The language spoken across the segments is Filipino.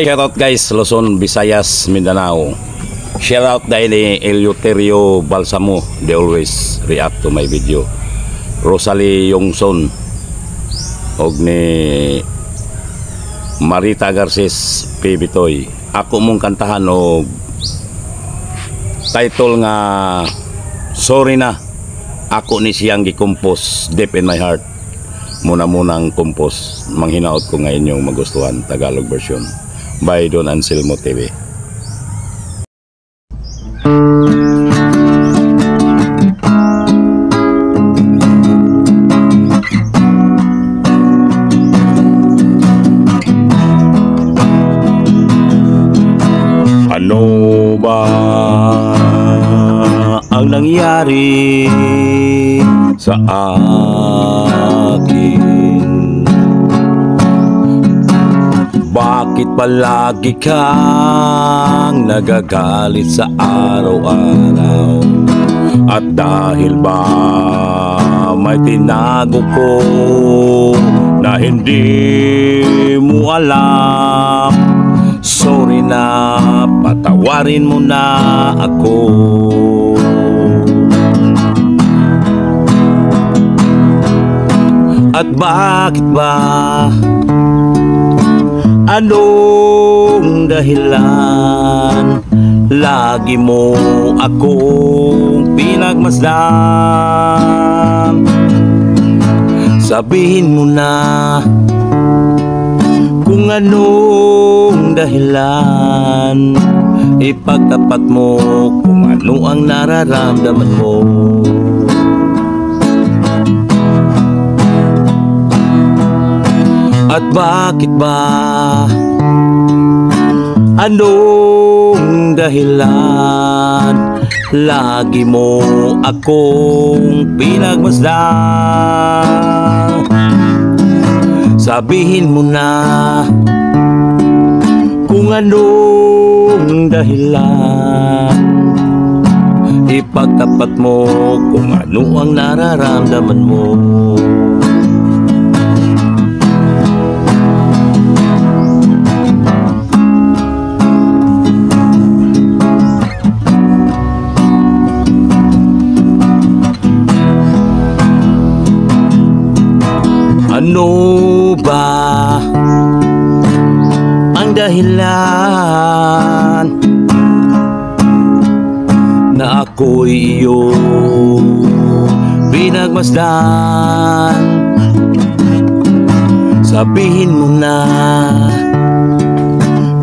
Hey, shoutout guys, Luzon, Visayas, Mindanao. Shoutout dahil ni Eleuterio Balsamo. They always react to my video. Rosalie Yongson og ni Marita Garces Pibitoy. Ako mong kantahan og title nga Sorry Na. Ako ni siyang gikompose deep in my heart. Muna-munang compose. Manghinaot ko nga inyong magustuhan. Tagalog version by Don Anselmo TV. Ano ba ang nangyari sa akin? Bakit palagi kang nagagalit sa araw-araw? At dahil ba may tinago ko na hindi mo alam? Sorry na, patawarin mo na ako. At bakit ba? Anong dahilan? Lagi mo akong pinagmasdan. Sabihin mo na kung anong dahilan. Ipagtapat mo kung ano ang nararamdaman mo. At bakit ba? Anong dahilan? Lagi mo akong pinagmasdan. Sabihin mo na kung anong dahilan. Ipagtapat mo kung ano ang nararamdaman mo. Ano ba ang dahilan na ako'y iyong pinagmasdan? Sabihin mo na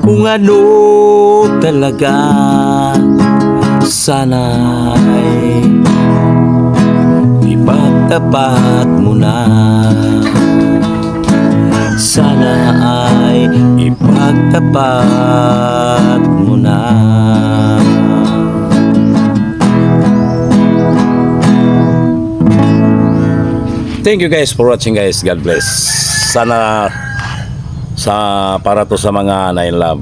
kung ano talaga. Sana'y ipagtapat mo na. Sana ay ipagtapat mo na. Thank you guys for watching guys. God bless. Sana para to sa mga na in love.